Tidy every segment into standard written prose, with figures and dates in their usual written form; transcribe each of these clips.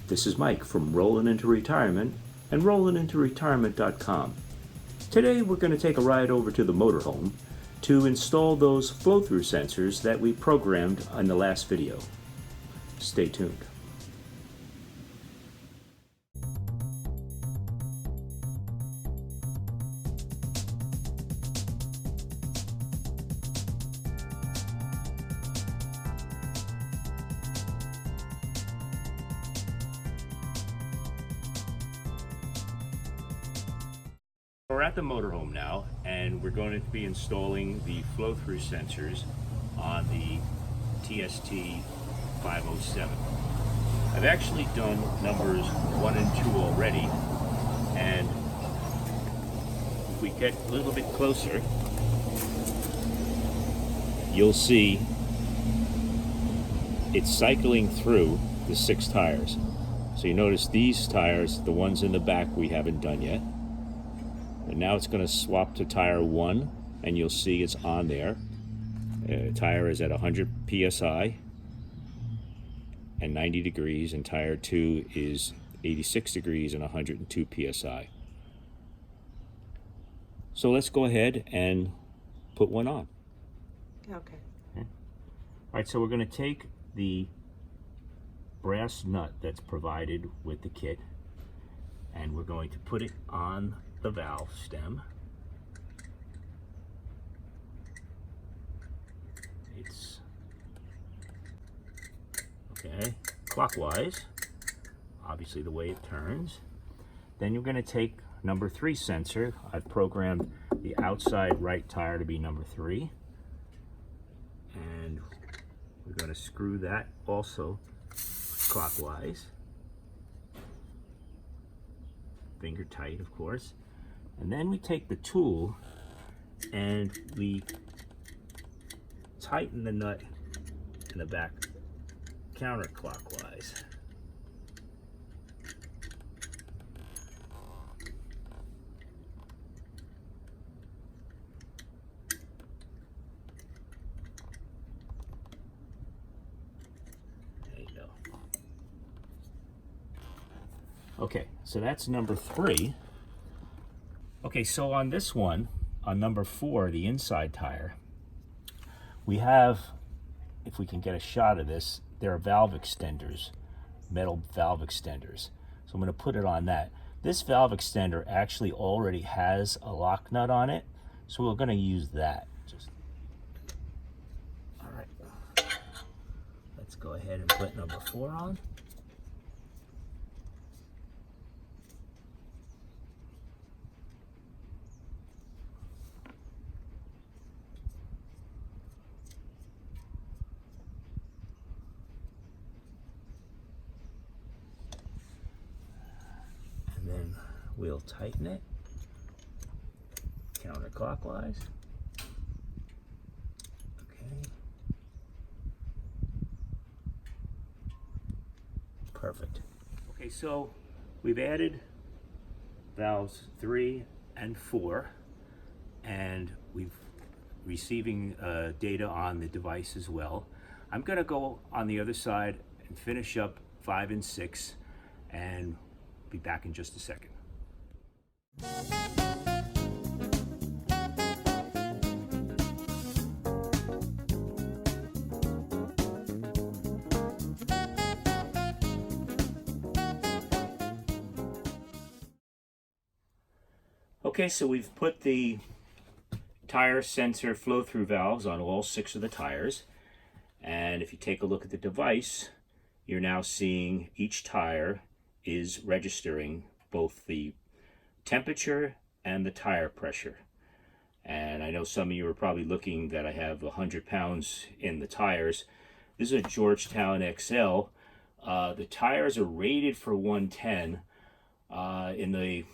This is Mike from Rollin' Into Retirement and rollinintoretirement.com. Today we're going to take a ride over to the motorhome to install those flow-through sensors that we programmed in the last video. Stay tuned. We're at the motorhome now, and we're going to be installing the flow-through sensors on the TST 507. I've actually done numbers 1 and 2 already, and if we get a little bit closer, you'll see it's cycling through the 6 tires. So you notice these tires, the ones in the back, we haven't done yet. And now it's going to swap to tire 1, and you'll see it's on there. Tire is at 100 psi and 90 degrees, and tire 2 is 86 degrees and 102 psi. So let's go ahead and put one on. Okay. All right, so we're going to take the brass nut that's provided with the kit, and we're going to put it on the valve stem. It's okay, clockwise, obviously the way it turns. Then you're going to take number 3 sensor. I've programmed the outside right tire to be number 3, and we're going to screw that also clockwise, finger tight of course. And then we take the tool and we tighten the nut in the back counterclockwise. There you go. Okay, so that's number 3. Okay, so on this one, on number 4, the inside tire, we have, if we can get a shot of this, there are valve extenders, metal valve extenders. So I'm going to put it on that. This valve extender actually already has a lock nut on it, so we're going to use that. All right, let's go ahead and put number 4 on. Then we'll tighten it counterclockwise. Okay. Perfect. Okay, so we've added valves 3 and 4, and we've receiving data on the device as well. I'm going to go on the other side and finish up 5 and 6, and be back in just a second. Okay, so we've put the tire sensor flow-through valves on all 6 of the tires, and if you take a look at the device, you're now seeing each tire is registering both the temperature and the tire pressure. And I know some of you are probably looking that I have 100 pounds in the tires. This is a Georgetown XL. The tires are rated for 110. In the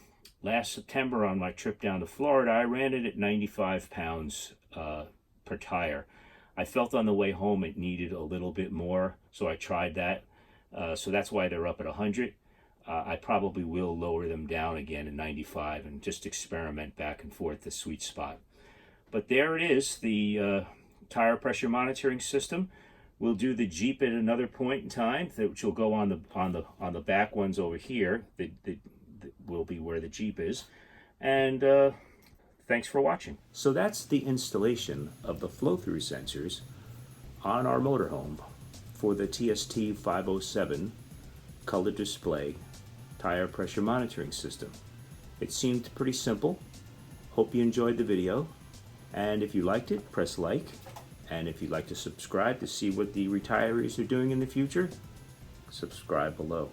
last September on my trip down to Florida, I ran it at 95 pounds per tire. I felt on the way home it needed a little bit more, so I tried that. So that's why they're up at 100. I probably will lower them down again at 95 and just experiment back and forth the sweet spot. But there it is, the tire pressure monitoring system We'll do the Jeep at another point in time, which will go on the back ones over here. That will be where the Jeep is. And thanks for watching. So that's the installation of the flow-through sensors on our motorhome for the TST 507 color display tire pressure monitoring system. It seemed pretty simple. Hope you enjoyed the video. And if you liked it, press like. And if you'd like to subscribe to see what the retirees are doing in the future, subscribe below.